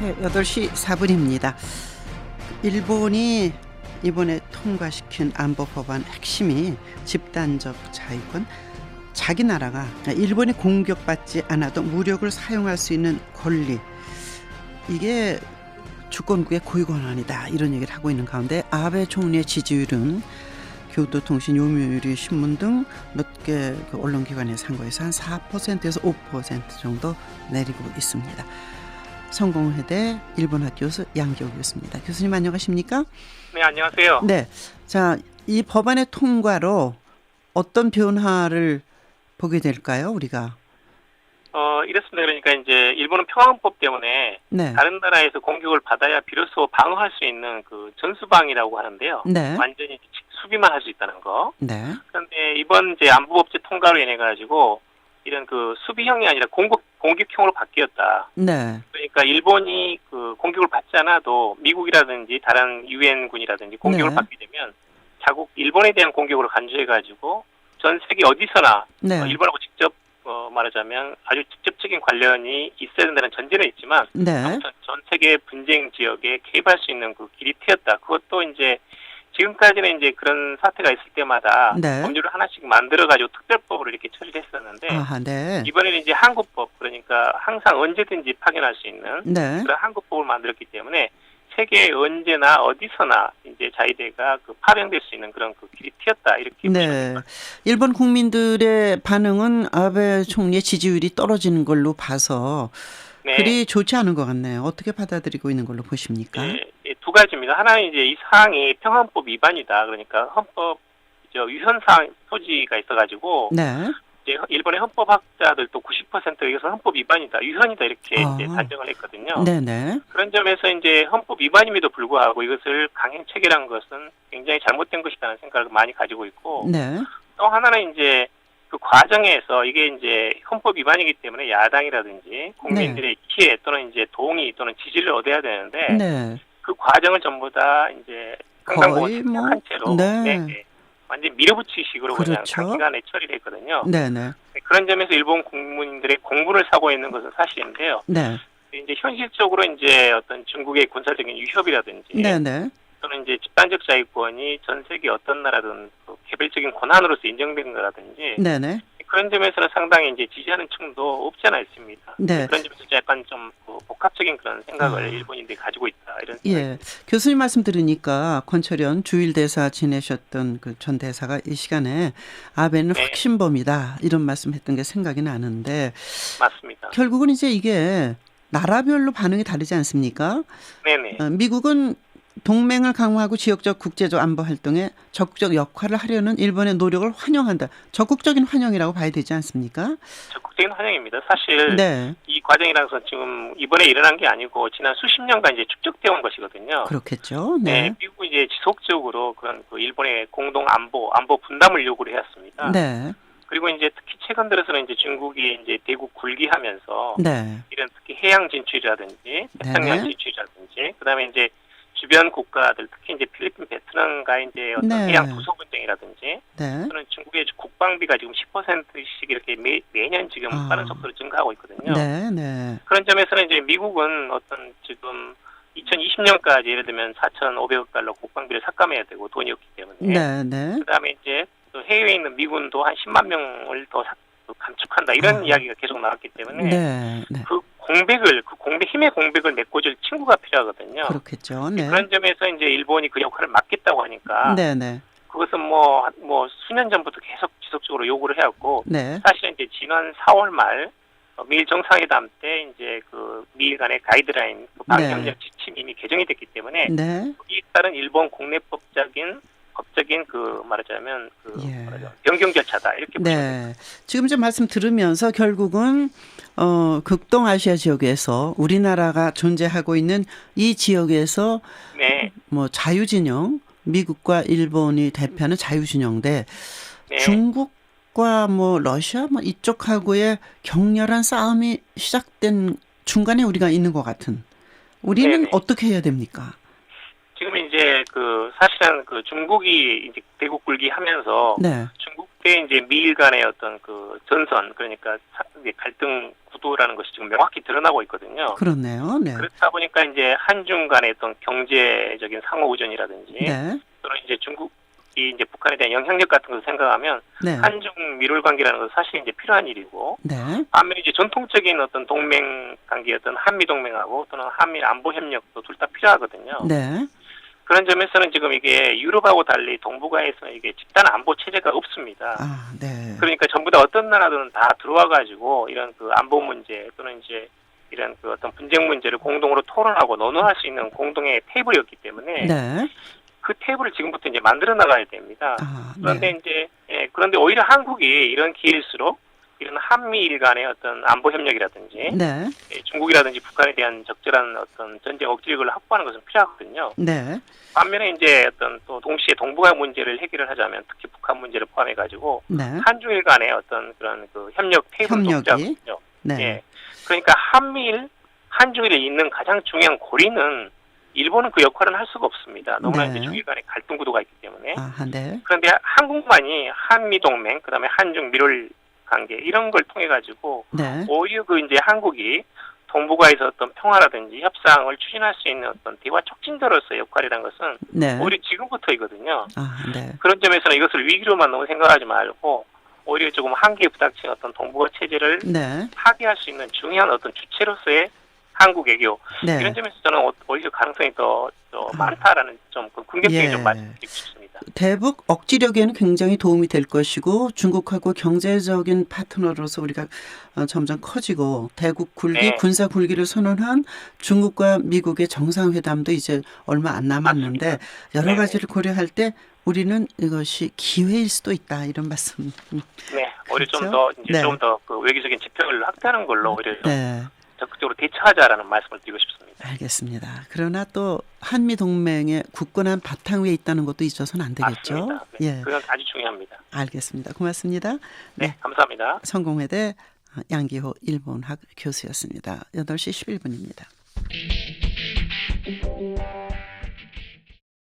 네, 8시 4분입니다. 일본이 이번에 통과시킨 안보 법안 핵심이 집단적 자위권, 자기 나라가 일본이 공격받지 않아도 무력을 사용할 수 있는 권리, 이게 주권국의 고유 권한이다, 이런 얘기를 하고 있는 가운데 아베 총리의 지지율은 교도통신, 요미우리 신문 등 몇 개 언론기관의 상고에서 한 4%에서 5% 정도 내리고 있습니다. 성공회대 일본학 교수 양기호 교수입니다. 교수님 안녕하십니까? 네, 안녕하세요. 네, 자, 이 법안의 통과로 어떤 변화를 보게 될까요, 우리가? 이렇습니다. 그러니까 이제 일본은 평화헌법 때문에 네. 다른 나라에서 공격을 받아야 비로소 방어할 수 있는 그 전수방이라고 하는데요. 네. 완전히 수비만 할 수 있다는 거. 네. 그런데 이번 이제 안보법제 통과로 인해 가지고 이런 그 수비형이 아니라 공격형으로 바뀌었다. 네. 그러니까 일본이 그 공격을 받지 않아도 미국이라든지 다른 유엔군이라든지 공격을 네. 받게 되면 자국 일본에 대한 공격으로 간주해 가지고 전 세계 어디서나 네. 일본하고 직접 말하자면 아주 직접적인 관련이 있어야 된다는 전제는 있지만 네. 아무튼 전 세계 분쟁 지역에 개입할 수 있는 그 길이 트였다. 그것도 이제 지금까지는 이제 그런 사태가 있을 때마다 네. 법률을 하나씩 만들어가지고 특별법으로 이렇게 처리를 했었는데 아하, 네. 이번에는 이제 한국법, 그러니까 항상 언제든지 파견할 수 있는 네. 그런 한국법을 만들었기 때문에 세계 언제나 어디서나 이제 자위대가 그 파병될 수 있는 그런 그 길이 트였다, 이렇게. 네. 일본 국민들의 반응은 아베 총리의 지지율이 떨어지는 걸로 봐서 네. 그리 좋지 않은 것 같네요. 어떻게 받아들이고 있는 걸로 보십니까? 네, 두 가지입니다. 하나는 이제 이 사항이 평화헌법 위반이다. 그러니까 헌법 위헌사항 소지가 있어가지고 네. 이제 일본의 헌법학자들도 90%가 이것은 헌법 위반이다, 위헌이다, 이렇게 이제 단정을 했거든요. 네네. 그런 점에서 이제 헌법 위반임에도 불구하고 이것을 강행 체결한 것은 굉장히 잘못된 것이라는 생각을 많이 가지고 있고, 네. 또 하나는 이제 그 과정에서 이게 이제 헌법 위반이기 때문에 야당이라든지 국민들의 기회 또는 이제 동의 또는 지지를 얻어야 되는데 네. 그 과정을 전부 다 이제 거의 뭐, 한 채로 네. 완전 밀어붙이식으로 그냥 그렇죠. 단기간에 처리를 했거든요. 네네. 그런 점에서 일본 국민들의 공분을 사고 있는 것은 사실인데요. 네. 이제 현실적으로 이제 어떤 중국의 군사적인 위협이라든지 네네. 또는 이제 집단적 자위권이 전 세계 어떤 나라든 그 개별적인 권한으로서 인정된 거라든지 네네. 그런 점에서는 상당히 이제 지지하는 층도 없지 않아 있습니다. 네. 그런 점에서 약간 좀 복합적인 그런 생각을 일본인들이 가지고 있다, 이런 생각이. 예. 교수님 말씀 들으니까 권철현 주일 대사 지내셨던 그 전 대사가 이 시간에 아베는 네. 확신범이다, 이런 말씀했던 게 생각이 나는데 맞습니다. 결국은 이제 이게 나라별로 반응이 다르지 않습니까? 네네. 미국은 동맹을 강화하고 지역적 국제적 안보 활동에 적극적 역할을 하려는 일본의 노력을 환영한다. 적극적인 환영이라고 봐야 되지 않습니까? 적극적인 환영입니다. 사실 네. 이 과정이라는 것은 지금 이번에 일어난 게 아니고 지난 수십 년간 이제 축적되어 온 것이거든요. 그렇겠죠. 네. 네, 미국이 이제 지속적으로 그런 그 일본의 공동 안보 분담을 요구를 해왔습니다. 네. 그리고 이제 특히 최근 들어서는 이제 중국이 이제 대국 굴기하면서 네. 이런 특히 해양 진출이라든지 태평양 진출이라든지 그다음에 이제 주변 국가들 특히 이제 필리핀, 베트남과 이제 어떤 네. 해양 부소 분쟁이라든지 네. 또는 중국의 국방비가 지금 10%씩 이렇게 매년 지금 빠른 속도로 증가하고 있거든요. 네. 네. 그런 점에서는 이제 미국은 어떤 지금 2020년까지 예를 들면 4,500억 달러 국방비를 삭감해야 되고 돈이 없기 때문에. 네. 네. 그다음에 이제 또 해외에 있는 미군도 한 10만 명을 더 감축한다, 이런 이야기가 계속 나왔기 때문에 네. 네. 그 힘의 공백을 메꿔줄 친구가 필요하거든요. 그렇겠죠. 네. 그런 점에서 이제 일본이 그 역할을 맡겠다고 하니까 네. 네. 그것은 뭐 수년 전부터 계속 지속적으로 요구를 해왔고, 네. 사실은 이제 지난 4월 말 미일 정상회담 때 이제 그 미일 간의 가이드라인, 그 방위협력 지침이 이미 개정이 됐기 때문에 네. 이에 따른 일본 국내법적인 그 말하자면 예. 변경 절차다, 이렇게 보시면 됩니다. 네. 지금 좀 말씀 들으면서 결국은 극동아시아 지역에서 우리나라가 존재하고 있는 이 지역에서 네. 뭐 자유진영, 미국과 일본이 대표하는 자유진영대 네. 중국과 뭐 러시아 뭐 이쪽하고의 격렬한 싸움이 시작된 중간에 우리가 있는 것 같은, 우리는 네네. 어떻게 해야 됩니까? 지금 이제 사실은 중국이 이제 대국 굴기하면서 네. 중국 때 이제 미일 간의 어떤 그 전선, 그러니까 갈등 구도 의도라는 것이 지금 명확히 드러나고 있거든요. 그렇네요. 네. 그렇다 보니까 이제 한중 간의 어떤 경제적인 상호 의존이라든지 네. 또는 이제 중국이 이제 북한에 대한 영향력 같은 것을 생각하면 네. 한중 밀월 관계라는 것은 사실 이제 필요한 일이고 네. 반면에 이제 전통적인 어떤 동맹 관계였던 한미 동맹하고 또는 한미 안보 협력도 둘 다 필요하거든요. 네. 그런 점에서는 지금 이게 유럽하고 달리 동북아에서는 이게 집단 안보 체제가 없습니다. 아, 네. 그러니까 전부 다 어떤 나라들은 다 들어와 가지고 이런 그 안보 문제 또는 이제 이런 그 어떤 분쟁 문제를 공동으로 토론하고 논의할 수 있는 공동의 테이블이었기 때문에 네. 그 테이블을 지금부터 이제 만들어 나가야 됩니다. 아, 그런데 네. 이제 그런데 오히려 한국이 이런 기회일수록 이런 한미일 간의 어떤 안보 협력이라든지 네. 중국이라든지 북한에 대한 적절한 어떤 전쟁 억지력을 확보하는 것은 필요하거든요. 네. 반면에 이제 어떤 또 동시에 동북아 문제를 해결을 하자면 특히 북한 문제를 포함해 가지고 네. 한중일 간의 어떤 그런 그 협력 테이블도 협력이. 필요하거든요. 네. 예. 그러니까 한중일에 있는 가장 중요한 고리는 일본은 그 역할은 할 수가 없습니다. 너무나 네. 이제 중일 간의 갈등 구도가 있기 때문에. 아, 네. 그런데 한국만이 한미 동맹, 그다음에 한중 밀월 관계 이런 걸 통해 가지고 네. 오히려 그 이제 한국이 동북아에서 어떤 평화라든지 협상을 추진할 수 있는 어떤 대화 촉진자로서의 역할이라는 것은 네. 오히려 지금부터이거든요. 아, 네. 그런 점에서는 이것을 위기로만 너무 생각하지 말고 오히려 조금 한계에 부닥친 어떤 동북아 체제를 네. 파괴할 수 있는 중요한 어떤 주체로서의 한국 외교 네. 이런 점에서 저는 오히려 가능성이 더 많다라는 좀 긍정적인 예. 좀 말씀드리고 싶습니다. 대북 억지력에는 굉장히 도움이 될 것이고 중국하고 경제적인 파트너로서 우리가 점점 커지고 대국 굴기, 네. 군사 굴기를 선언한 중국과 미국의 정상회담도 이제 얼마 안 남았는데 맞습니다. 여러 네네. 가지를 고려할 때 우리는 이것이 기회일 수도 있다 이런 말씀. 네, 오히려 그렇죠? 좀 더 이제 네. 좀 더 그 외교적인 지평을 확대하는 걸로 오히려 좀 네. 적극적으로 대처하자라는 말씀을 드리고 싶습니다. 알겠습니다. 그러나 또 한미 동맹의 굳건한 바탕 위에 있다는 것도 잊어서는 안 되겠죠. 맞습니다. 네, 예, 그건 아주 중요합니다. 알겠습니다. 고맙습니다. 네, 감사합니다. 성공회대 양기호 일본학 교수였습니다. 8시 11분입니다.